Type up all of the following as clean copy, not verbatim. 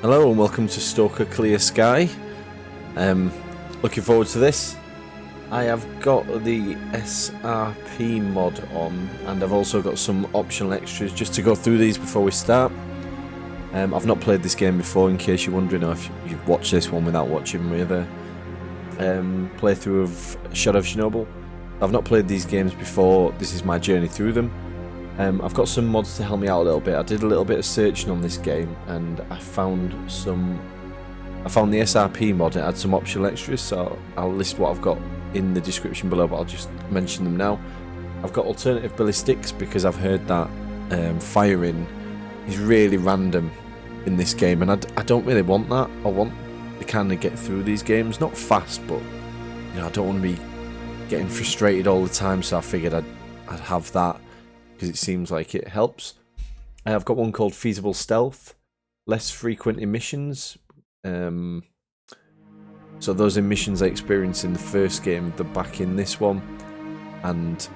Hello and welcome to Stalker Clear Sky. Looking forward to this. I have got the SRP mod on, and I've also got some optional extras just to go through these before we start. I've not played this game before, in case you're wondering, or if you've watched this one without watching my other playthrough of Shadow of Chernobyl. I've not played these games before. This is my journey through them. I've got some mods to help me out a little bit. I did a little bit of searching on this game and I found the SRP mod. It had some optional extras, so I'll list what I've got in the description below, but I'll just mention them now. I've got alternative ballistics because I've heard that firing is really random in this game, and I don't really want that. I want to kind of get through these games, not fast, but I don't want to be getting frustrated all the time, so I figured I'd have that, because it seems like it helps. I've got one called Feasible Stealth, less frequent emissions. So those emissions I experienced in the first game, they're back in this one. And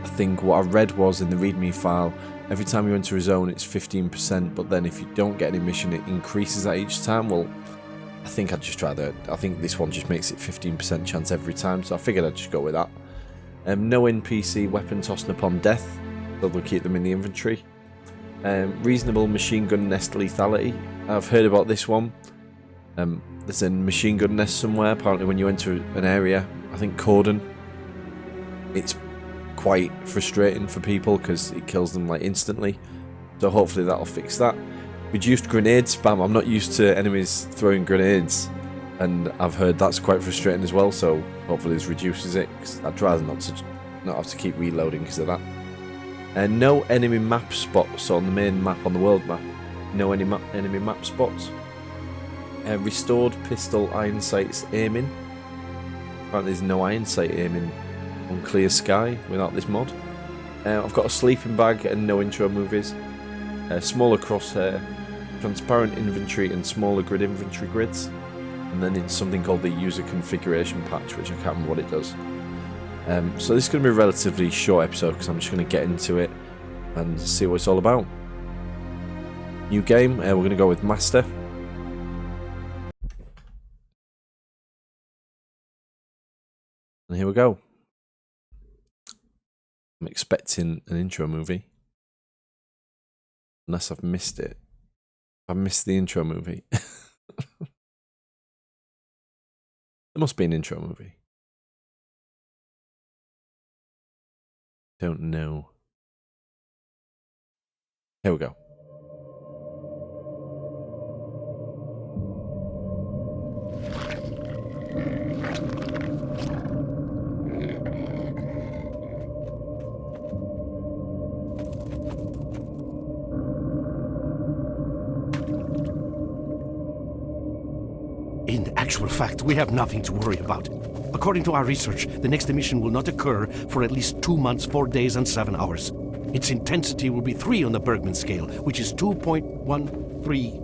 I think what I read was in the README file, every time you enter a zone it's 15%, but then if you don't get an emission it increases that each time. Well, I think I'd just try that. I think this one just makes it 15% chance every time, so I figured I'd just go with that. No NPC weapon tossing upon death, so they'll keep them in the inventory. Reasonable machine gun nest lethality. I've heard about this one. There's a machine gun nest somewhere, apparently when you enter an area, I think Cordon. It's quite frustrating for people because it kills them like instantly, so hopefully that'll fix that. Reduced grenade spam. I'm not used to enemies throwing grenades, and I've heard that's quite frustrating as well, so hopefully this reduces it, because I'd rather not have to keep reloading because of that. And no enemy map spots on the main map, on the world map. No enemy map spots. Restored pistol Ironsights aiming. Apparently there's no Ironsight aiming on Clear Sky without this mod. I've got a sleeping bag and no intro movies. Smaller crosshair, transparent inventory and smaller grid inventory grids. And then it's something called the user configuration patch, which I can't remember what it does. So this is going to be a relatively short episode because I'm just going to get into it and see what it's all about. New game, we're going to go with Master. And here we go. I'm expecting an intro movie. Unless I've missed it. I've missed the intro movie. There must be an intro movie. Don't know. Here we go. In actual fact, we have nothing to worry about. According to our research, the next emission will not occur for at least 2 months, 4 days, and 7 hours. Its intensity will be 3 on the Bergman scale, which is 2.13.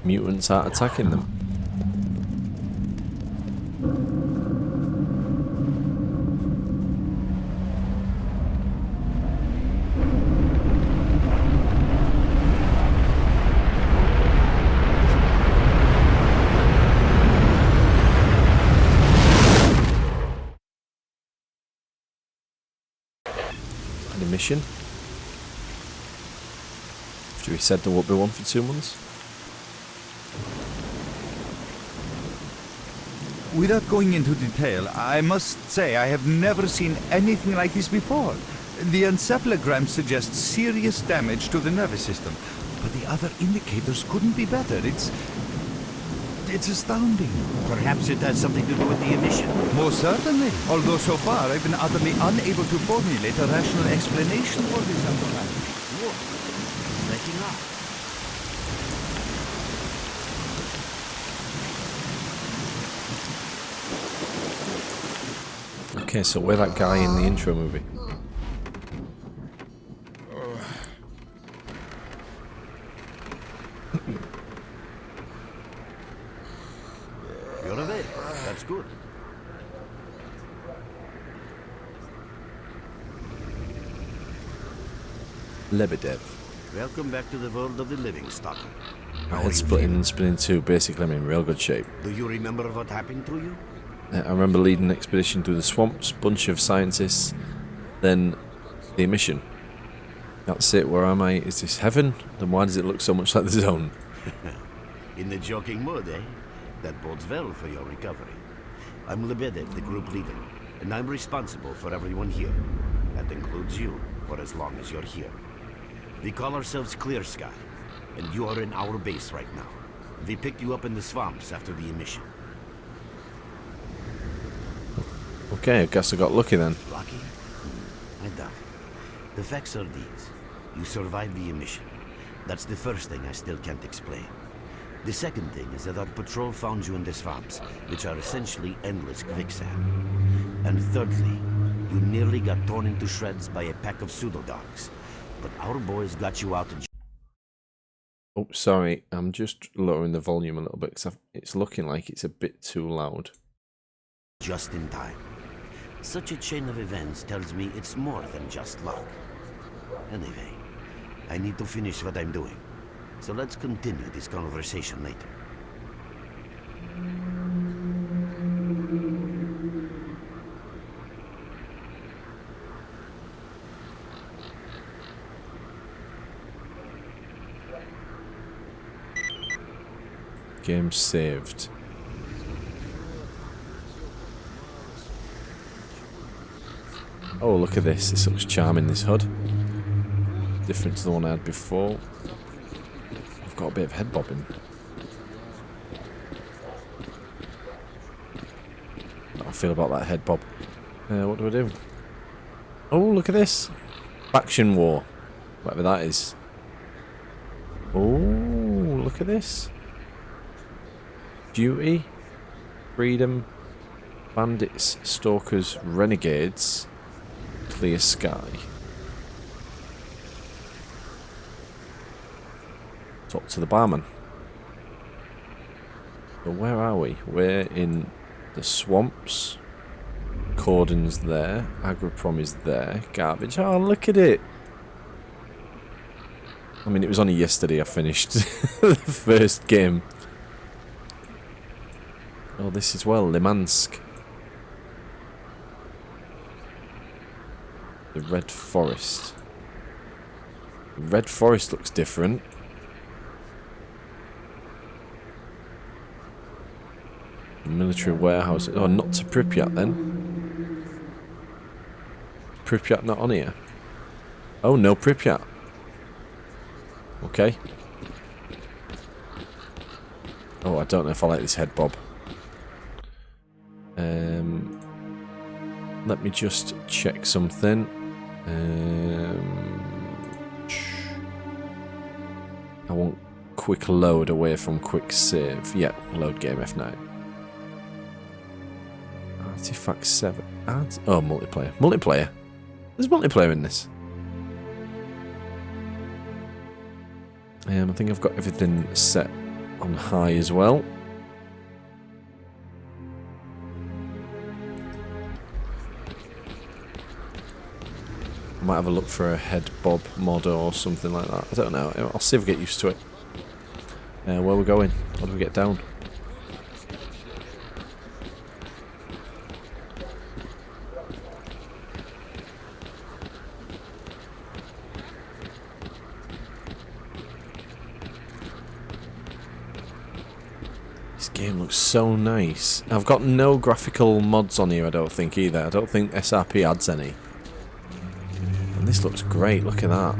Mutants aren't attacking them. Any mission? After we said there won't be one for 2 months. Without going into detail, I must say I have never seen anything like this before. The encephalogram suggests serious damage to the nervous system, but the other indicators couldn't be better. It's astounding. Perhaps it has something to do with the emission. Most certainly. Although so far I've been utterly unable to formulate a rational explanation for this anomaly. Whoa. Breaking up. Okay, so we're that guy in the intro movie. Lebedev. Welcome back to the world of the living, Stalker. My head's splitting and spinning too. Basically, I'm in real good shape. Do you remember what happened to you? I remember leading an expedition through the swamps, bunch of scientists, then the emission. That's it. Where am I? Is this heaven? Then why does it look so much like the zone? In the joking mood, eh? That bodes well for your recovery. I'm Lebedev, the group leader, and I'm responsible for everyone here. That includes you, for as long as you're here. We call ourselves Clear-Sky, and you are in our base right now. We picked you up in the swamps after the emission. Okay, I guess I got lucky then. Lucky? I doubt it. The facts are these. You survived the emission. That's the first thing I still can't explain. The second thing is that our patrol found you in the swamps, which are essentially endless quicksand. And thirdly, you nearly got torn into shreds by a pack of pseudo-dogs. But our boys got you out and... Oh, sorry. I'm just lowering the volume a little bit because it's looking like it's a bit too loud. just in time. Such a chain of events tells me it's more than just luck. Anyway, I need to finish what I'm doing. So let's continue this conversation later. Game saved. Oh, look at this. This looks charming, this HUD. Different to the one I had before. I've got a bit of head bobbing. How do I feel about that head bob? What do I do? Oh, look at this. Faction War. Whatever that is. Oh, look at this. Duty, Freedom, Bandits, Stalkers, Renegades, Clear Sky. Talk to the barman. So where are we? We're in the swamps. Cordon's there. Agroprom is there. Garbage. Oh, look at it. I mean, it was only yesterday I finished the first game. Oh, this as well, Limansk. The Red Forest. The Red Forest looks different. Military warehouse. Oh, not to Pripyat then. Pripyat not on here. Oh, no Pripyat. Okay. Oh, I don't know if I like this head bob. Let me just check something. I want quick load away from quick save. Yeah, load game F9. Artifact 7. Oh, multiplayer. Multiplayer? There's multiplayer in this. I think I've got everything set on high as well. I might have a look for a head bob mod or something like that. I don't know. I'll see if I get used to it. Where are we going? How do we get down? This game looks so nice. I've got no graphical mods on here, I don't think, either. I don't think SRP adds any. And this looks great, look at that.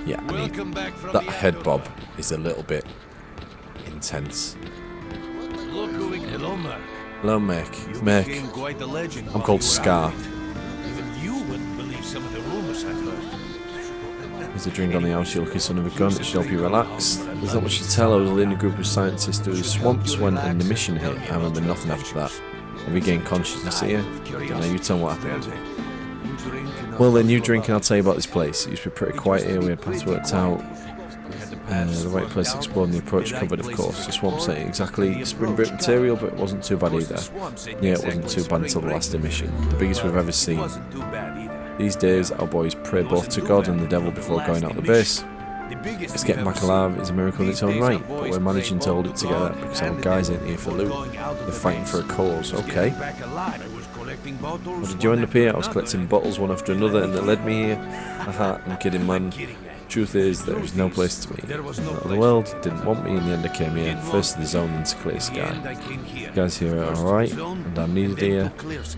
Yeah, I mean, that head bob is a little bit intense. Look who we... Hello, Merc. Hello, Merc. Merc. Quite a legend. I'm called Scar. Even you wouldn't believe some of the rumors I've heard. There's a drink on the house, you lucky son of a gun. It should help you relax. There's not much to tell. I was leading a group of scientists through the swamps when the mission hit. I remember nothing after that. I regained consciousness here. Now you tell me what happened. Well then, you drink and I'll tell you about this place. It used to be pretty quiet here. We had paths worked out. The right place explored and the approach covered, of course. The swamps ain't exactly spring break material, but it wasn't too bad either. Yeah, it wasn't too bad until the last emission, the biggest we've ever seen. These days, our boys pray both to God and the devil before going out the base. It's getting back alive is a miracle in its own right, but we're managing to hold it together because our guys ain't here for loot. They're fighting for a cause, okay. How did you end up here? I was collecting bottles one after another and they led me here. Haha, I'm kidding, man. Truth is, there is no place to me. The world didn't want me, in the end I came here, first to the zone and to S.T.A.L.K.E.R. You guys here are alright, and I'm needed here.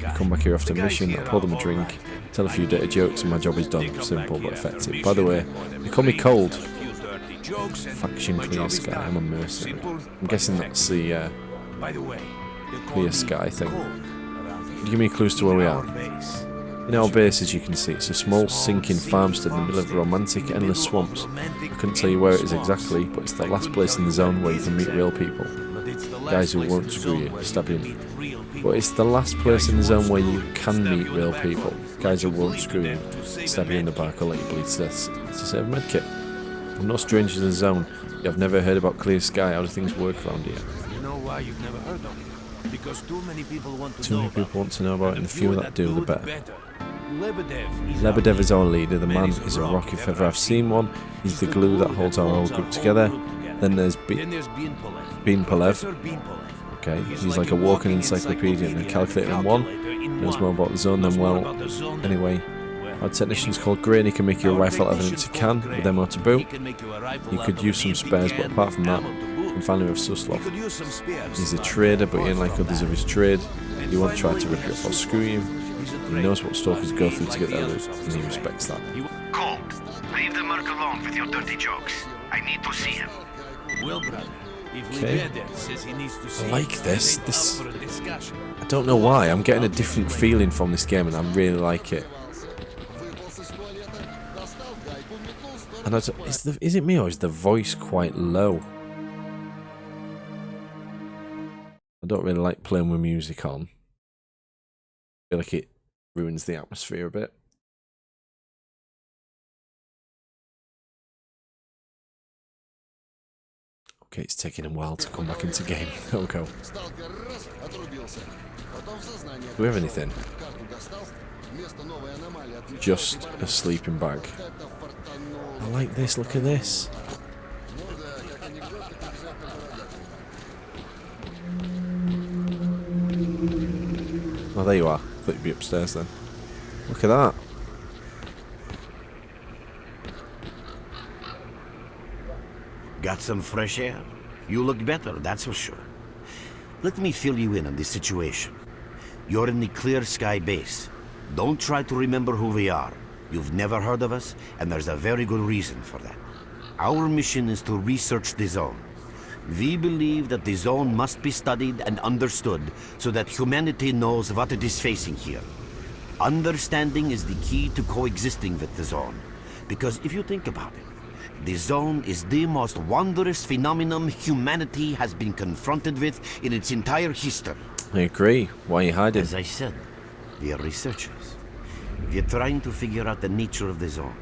I come back here after mission, I pour them a drink, tell a few dirty jokes and my job is done. Simple but effective. By the way, they call me Cold. Faction S.T.A.L.K.E.R, I'm a mercenary. I'm guessing that's the S.T.A.L.K.E.R thing. Can you give me clues to where we are? In our base, as you can see, it's a small sinking farmstead in the middle of romantic, endless swamps. I couldn't tell you where it is exactly, but it's the last place in the zone where you can meet real people. Guys who won't screw you, stab you. But it's the last place in the zone where you can meet real people. Guys who won't screw you, stab you in the back or let you bleed to death. It's a save medkit. I'm no stranger to the zone. You've never heard about Clear Sky. How do things work around here? You know why you've never heard of it? Because too many people want to know about it, and the fewer that do, the better. Lebedev is our leader. The man is a rock if ever I've seen one. He's the glue that holds our whole group together. Then there's Bean Palev. Okay, he's like a walking encyclopedia and a calculator in one. Knows more about the zone than well. Anyway, our technician's called Gray and he can make you a rifle out of evidence he can, with ammo to boot. He could use some spares, but apart from that, and finally we have Suslov. He's a trader, but he ain't like others of his trade. He won't try to rip you off or screw you. He knows what stalkers go through to get their loot, and he respects that. Cold, leave the merc alone with your dirty jokes. I need to see him. Well, brother, Okay. I like this. I don't know why. I'm getting a different feeling from this game, and I really like it. And is it me or is the voice quite low? I don't really like playing with music on. I feel like it ruins the atmosphere a bit. Okay, it's taking a while to come back into game. There we go. Do we have anything? Just a sleeping bag. I like this, look at this. Oh, there you are. I thought you'd be upstairs then. Look at that. got some fresh air? You look better, that's for sure. Let me fill you in on this situation. You're in the Clear Sky base. Don't try to remember who we are. You've never heard of us, and there's a very good reason for that. Our mission is to research the zone. We believe that the zone must be studied and understood so that humanity knows what it is facing here. Understanding is the key to coexisting with the zone. Because if you think about it, the zone is the most wondrous phenomenon humanity has been confronted with in its entire history. I agree. Why are you hiding? As I said, we are researchers. We are trying to figure out the nature of the zone,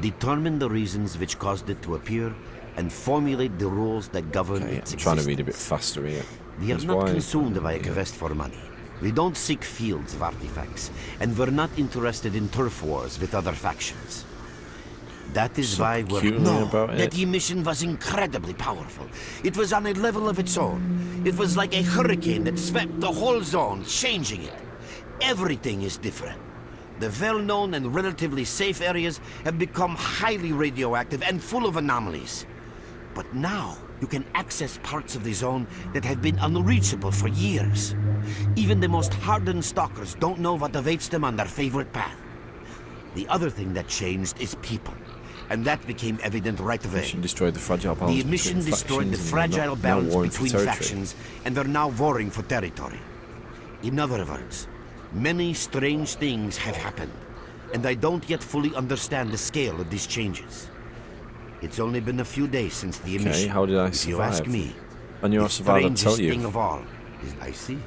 determine the reasons which caused it to appear, and formulate the rules that govern its existence. I'm trying to read a bit faster here. We are not consumed by a quest for money. We don't seek fields of artifacts, and we're not interested in turf wars with other factions. That is why we're... No, that emission was incredibly powerful. It was on a level of its own. It was like a hurricane that swept the whole zone, changing it. Everything is different. The well-known and relatively safe areas have become highly radioactive and full of anomalies. But now, you can access parts of the zone that have been unreachable for years. Even the most hardened stalkers don't know what awaits them on their favorite path. The other thing that changed is people. And that became evident right away. The emission destroyed the fragile balance between factions, and they're now warring for territory. In other words, many strange things have happened, and I don't yet fully understand the scale of these changes. It's only been a few days since the emission. Okay, how did I survive? If you ask me, I knew I survived, I'd tell you. Thing of all is I see.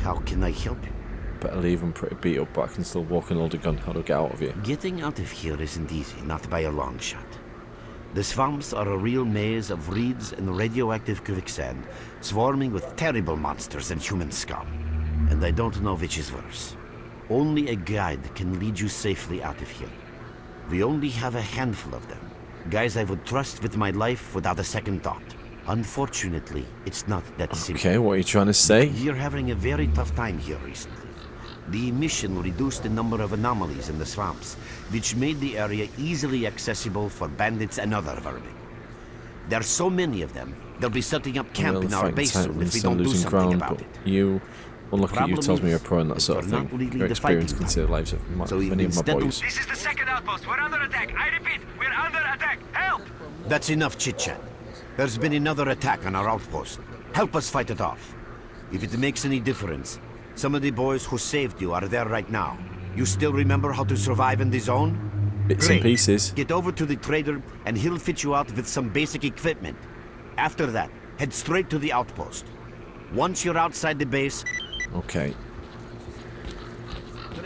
How can I help you? Better leave, I'm pretty beat up, but I can still walk and hold a gun. How do I get out of here? Getting out of here isn't easy, not by a long shot. The swamps are a real maze of reeds and radioactive quicksand, swarming with terrible monsters and human scum. And I don't know which is worse. Only a guide can lead you safely out of here. We only have a handful of them. Guys I would trust with my life without a second thought. Unfortunately, it's not that simple. Okay, what are you trying to say? You're having a very tough time here recently. The emission reduced the number of anomalies in the swamps, which made the area easily accessible for bandits and other vermin. There's so many of them, they'll be setting up camp in our base soon if we don't do something about it. You, unlucky you, Problem tells me is, you're pro and that sort of you're not thing. really Your the experience fighting can save the lives of So many of my instead of- boys. This is the second outpost. We're under attack. I repeat, we're under attack. Help! That's enough chit-chat. There's been another attack on our outpost. Help us fight it off. If it makes any difference, some of the boys who saved you are there right now. You still remember how to survive in the zone? Bits and Great. pieces. Get over to the trader and he'll fit you out with some basic equipment. After that, head straight to the outpost. Once you're outside the base... Okay.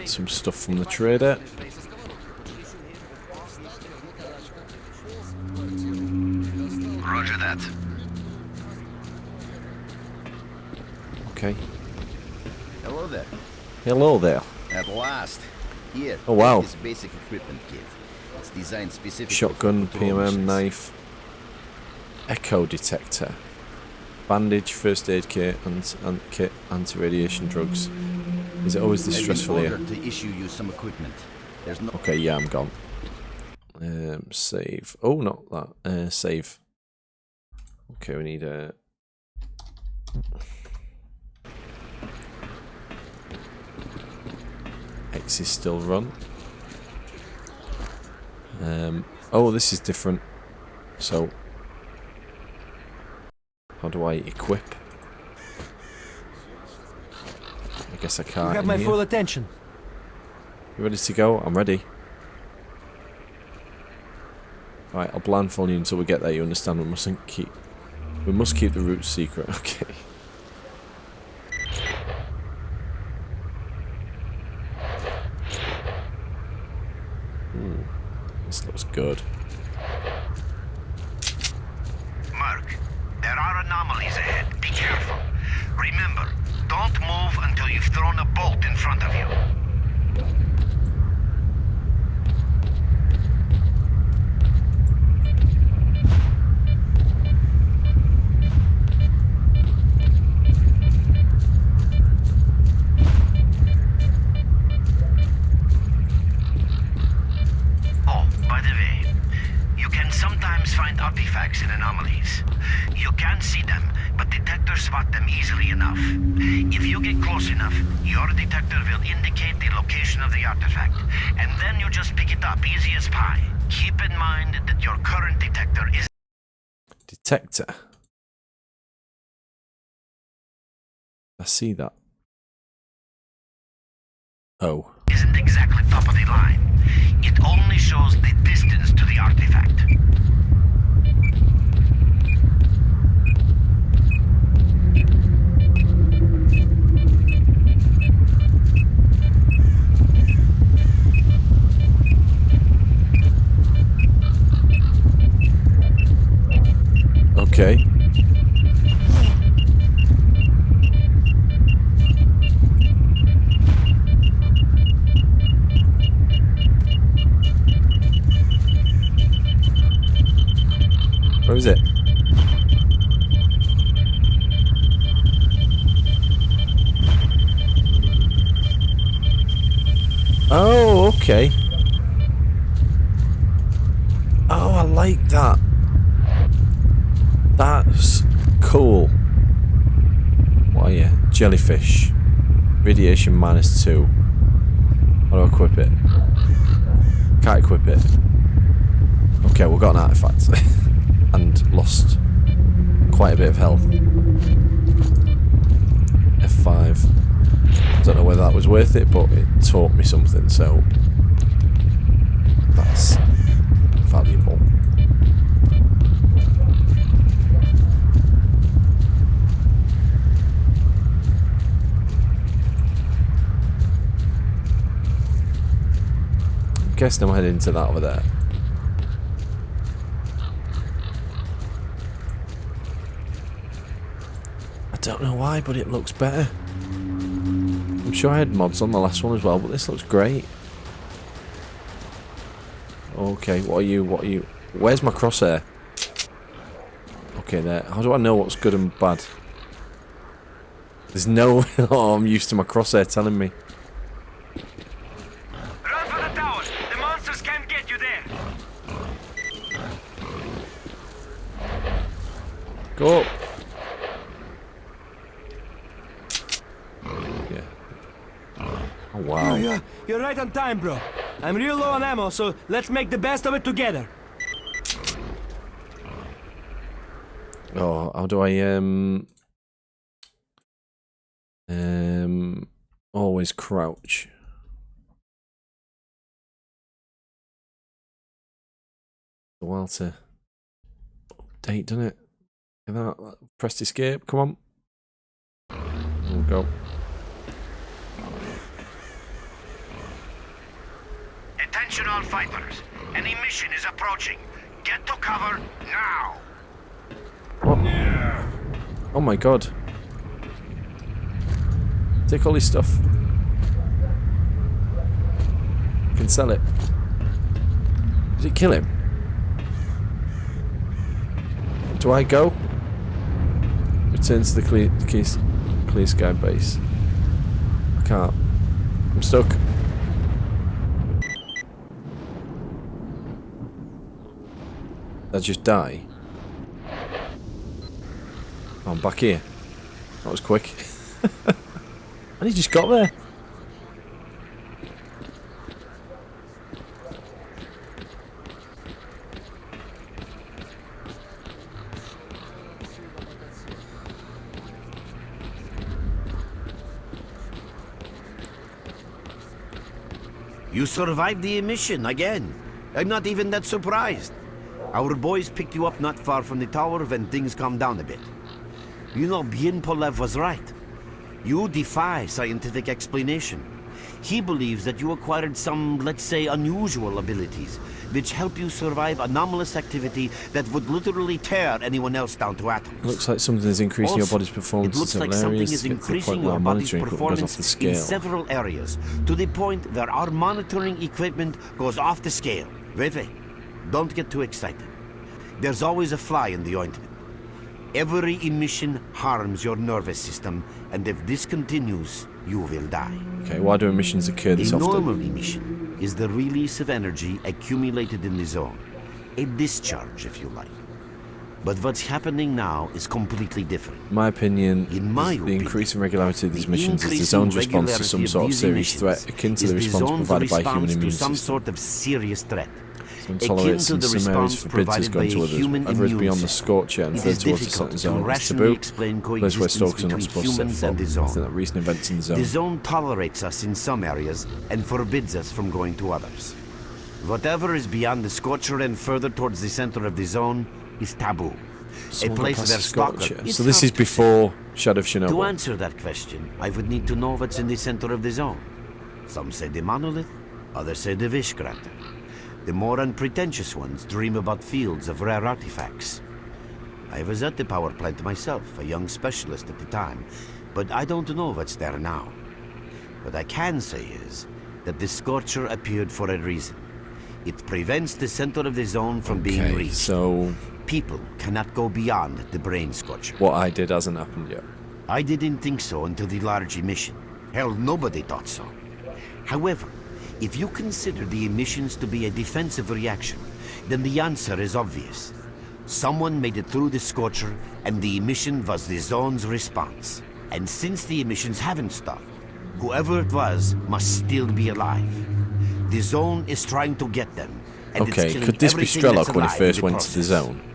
Some stuff from the trader. Roger that. Okay. Hello there. Hello there. At last. Here. Oh, wow. Take this basic equipment kit. It's designed specifically Shotgun, for patrol PMM, missions. knife. Echo detector. Bandage, first aid kit, and kit, anti-radiation drugs. Is it always this I've been stressful here? ordered to issue you some equipment. There's no... Okay, yeah, I'm gone. Save. Oh, not that. Save. Okay, we need a... X is still run. Oh, this is different. So, how do I equip? I guess I can't. You have in my here. full attention. You ready to go? I'm ready. Right, I'll blindfold you until we get there. You understand? We must keep the route secret. Okay. Ooh, this looks good. Mark, there are anomalies ahead. Be careful. Remember, don't move until you've thrown a bolt in front of you. Oh, by the way, you can sometimes find artifacts in anomalies. You can't see them, but detectors spot them easily enough. If you get close enough, your detector will indicate the location of the artifact, and then you just pick it up easy as pie. Keep in mind that your current detector is Detector. I see that. Oh. isn't exactly top of the line. It only shows the distance to the artifact. Okay. Where is it? Oh, okay. Oh, I like that. That's cool. What are you? Jellyfish. Radiation -2. How do I equip it? Can't equip it. Okay, we've got an artifact. And lost quite a bit of health. F5. Don't know whether that was worth it, but it taught me something, so that's valuable. I'm guessing I'm heading to that over there. Don't know why, but it looks better. I'm sure I had mods on the last one as well, but this looks great. Okay, what are you? Where's my crosshair? Okay, there. How do I know what's good and bad? There's no... Oh, I'm used to my crosshair telling me. Run for the towers! The monsters can't get you there! Go up. Yeah. Oh, wow. You're right on time, bro. I'm real low on ammo, so let's make the best of it together. Oh, how do I, always crouch. A while to update, doesn't it? Look at that. Press escape, come on. There we go. Attention all fighters. An emission is approaching. Get to cover now. What? Oh my god. Take all his stuff. You can sell it. Did it kill him? Do I go? Return to the clear sky base. I can't. I'm stuck. Did I just die? Oh, I'm back here. That was quick. And he just got there. You survived the emission again. I'm not even that surprised. Our boys picked you up not far from the tower when things calmed down a bit. You know, Bien Polev was right. You defy scientific explanation. He believes that you acquired some, let's say, unusual abilities, which help you survive anomalous activity that would literally tear anyone else down to atoms. It looks like something is increasing your body's performance it looks in like several something areas is to get to the point increasing where your body's monitoring equipment goes off the performance scale. in several areas, to the point where our monitoring equipment goes off the scale. Wait. Don't get too excited. There's always a fly in the ointment. Every emission harms your nervous system, and if this continues, you will die. Okay, why do emissions occur this The often? normal emission is the release of energy accumulated in the zone. A discharge, if you like. But what's happening now is completely different. In my opinion, In my the opinion, increasing regularity of these the missions is the increasing zone's response to regularity some of sort of these serious emissions threat, akin to is the response zone's provided by human response immune to some system. sort of serious threat. Some akin tolerates to in the some areas, response forbids us provided going by to a others. human Whatever is immune beyond the system. scorcher and It further is towards a difficult certain to zone is rationally taboo. explain Place where coexistence stalkers are not between supposed to set humans and the foot. zone. After that recent events in the zone. The zone tolerates us in some areas and forbids us from going to others. Whatever is beyond the scorcher and further towards the center of the zone is taboo. Someone a place got where past the S.T.A.L.K.E.R. Scorcher. is So this is hard to say. before Shadow of To Chernobyl. answer that question, I would need to know what's in the center of the zone. Some say the monolith, others say the wish granter. The more unpretentious ones dream about fields of rare artifacts. I was at the power plant myself, a young specialist at the time, but I don't know what's there now. What I can say is that the Scorcher appeared for a reason. It prevents the center of the zone from being Okay, reached. so People cannot go beyond the brain Scorcher. what I did hasn't happened yet. I didn't think so until the large emission. Hell, nobody thought so. However, if you consider the emissions to be a defensive reaction, then the answer is obvious. Someone made it through the Scorcher, and the emission was the zone's response. And since the emissions haven't stopped, whoever it was must still be alive. The zone is trying to get them, and it's Okay, killing could this be everything that's S.T.A.L.K.E.R when he alive in first the went to the process. zone?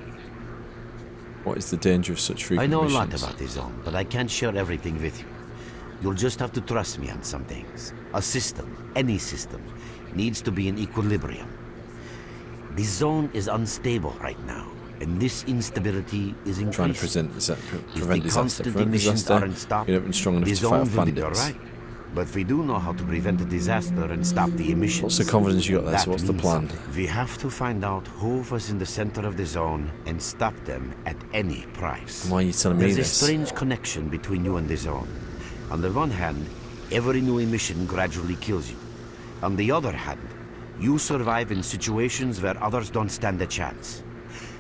What is the danger of such I frequent know a lot missions? about the zone, but I can't share everything with you. You'll just have to trust me on some things. A system, any system, needs to be in equilibrium. The zone is unstable right now, and this instability is increasing. Trying to prevent If disaster. the constant Prevent emissions disaster. aren't stopped, You're not even strong enough the to fight zone will be bandits. alright. But we do know how to prevent a disaster and stop the emissions. What's the confidence you got there? That So what's the means plan? something. We have to find out who was in the center of the zone and stop them at any price. Why are you telling me There's this? a strange connection between you and the zone. On the one hand, every new emission gradually kills you. On the other hand, you survive in situations where others don't stand a chance.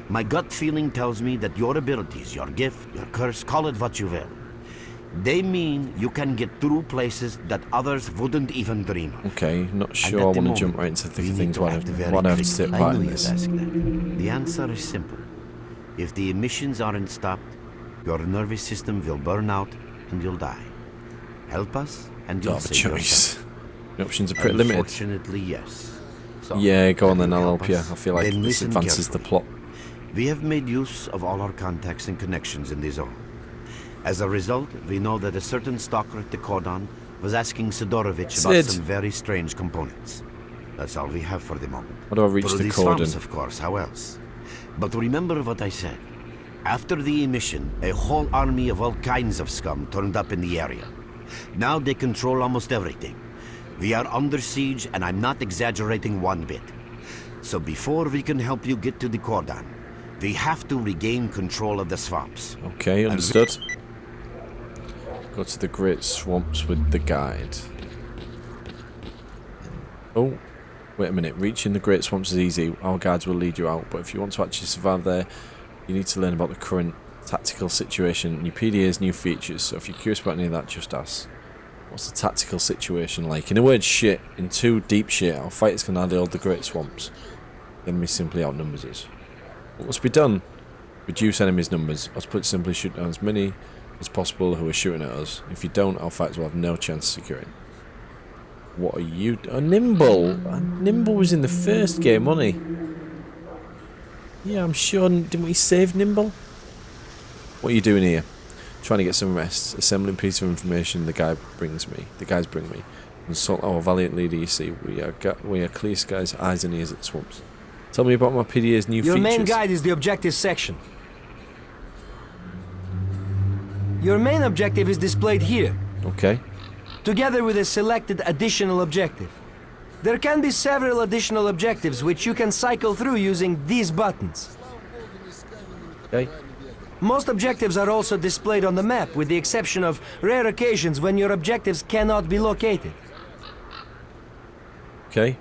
My gut feeling tells me that your abilities, your gift, your curse, call it what you will, they mean you can get through places that others wouldn't even dream of. Okay, not And sure at I the want to moment, jump right into the thick we of need things. to Why act very do I have to quickly. sit I part know in you'd this? ask that. The answer is simple. If the emissions aren't stopped, your nervous system will burn out and you'll die. Help us and you'll Don't have a save choice. yourself. The options are pretty limited. Unfortunately, yes. So, Yeah, go on will then, I'll help help you. us? I feel like Then this listen advances the carefully. plot. We have made use of all our contacts and connections in the zone. As a result, we know that a certain stalker at the cordon was asking Sidorovich about Sid. some very strange components. That's all we have for the moment. How do I reach Through the these cordon? swamps, of course, how else? But remember what I said. After the emission, a whole army of all kinds of scum turned up in the area. Now they control almost everything. We are under siege, and I'm not exaggerating one bit. So before we can help you get to the cordon, we have to regain control of the swamps. Okay, understood. Go to the Great Swamps with the guide. Oh, wait a minute. Reaching the Great Swamps is easy. Our guides will lead you out. But if you want to actually survive there, you need to learn about the current tactical situation, new PDAs, new features. So if you're curious about any of that, just ask. What's the tactical situation like? In a word, shit. In 2 deep shit, our fighters can handle the Great Swamps. The enemy simply outnumbers us. What must be done? Reduce enemies' numbers. Or to put it simply, shoot down as many as possible who are shooting at us. If you don't, our fighters will have no chance of securing. What are you... Nimble! Nimble was in the first game, wasn't he? Yeah, I'm sure... Didn't we save Nimble? What are you doing here? Trying to get some rest. Assembling piece of information the guys bring me. Consult our valiant leader, you see. We are clear skies, eyes and ears at the swamps. Tell me about my PDA's new Your features. main guide is the objective section. Your main objective is displayed here, Okay. together with a selected additional objective. There can be several additional objectives which you can cycle through using these buttons. Okay. Most objectives are also displayed on the map, with the exception of rare occasions when your objectives cannot be located. Okay.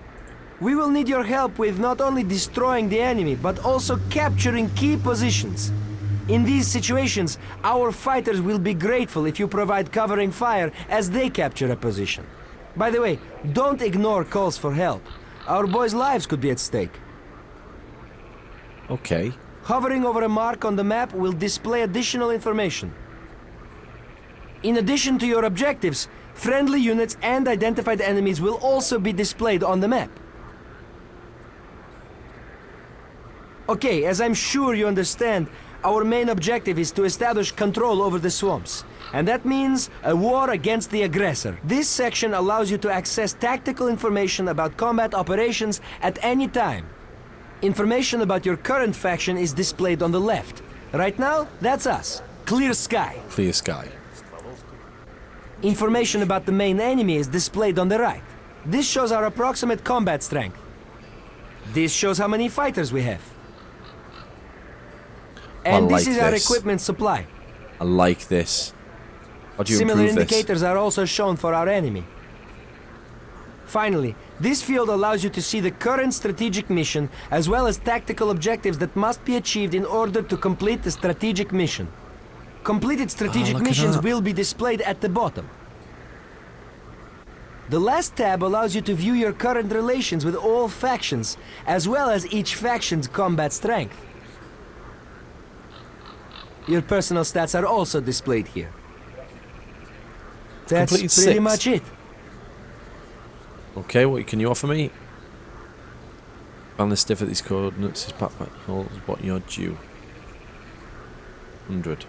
We will need your help with not only destroying the enemy, but also capturing key positions. In these situations, our fighters will be grateful if you provide covering fire as they capture a position. By the way, don't ignore calls for help. Our boys' lives could be at stake. Okay. Hovering over a mark on the map will display additional information. In addition to your objectives, friendly units and identified enemies will also be displayed on the map. Okay, as I'm sure you understand, our main objective is to establish control over the swamps. And that means a war against the aggressor. This section allows you to access tactical information about combat operations at any time. Information about your current faction is displayed on the left. Right now, that's us. Clear Sky. Clear sky. Information about the main enemy is displayed on the right. This shows our approximate combat strength. This shows how many fighters we have. And this like is our this. equipment supply. I like this. How do you Similar improve this? indicators are also shown for our enemy. Finally, this field allows you to see the current strategic mission as well as tactical objectives that must be achieved in order to complete the strategic mission. Completed strategic look at missions that. will be displayed at the bottom. The last tab allows you to view your current relations with all factions, as well as each faction's combat strength. Your personal stats are also displayed here. That's Completed pretty 6. much it. Okay, what can you offer me? Balance stiff at these coordinates. His backpack holds what you're due. 100.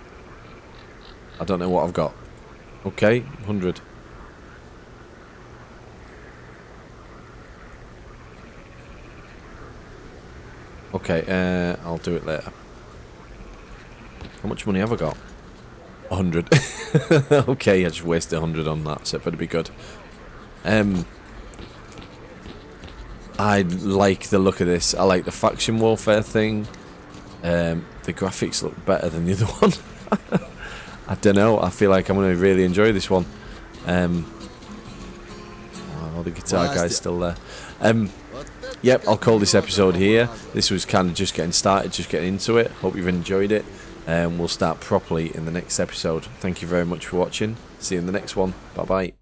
I don't know what I've got. Okay, 100. Okay, I'll do it later. How much money have I got? 100. Okay, I just wasted 100 on that, so it better be good. I like the look of this. I like the faction warfare thing. The graphics look better than the other one. I don't know. I feel like I'm going to really enjoy this one. Oh, the guitar guy's still there. Yep, I'll call this episode here. This was kind of just getting started, just getting into it. Hope you've enjoyed it. We'll start properly in the next episode. Thank you very much for watching. See you in the next one. Bye bye.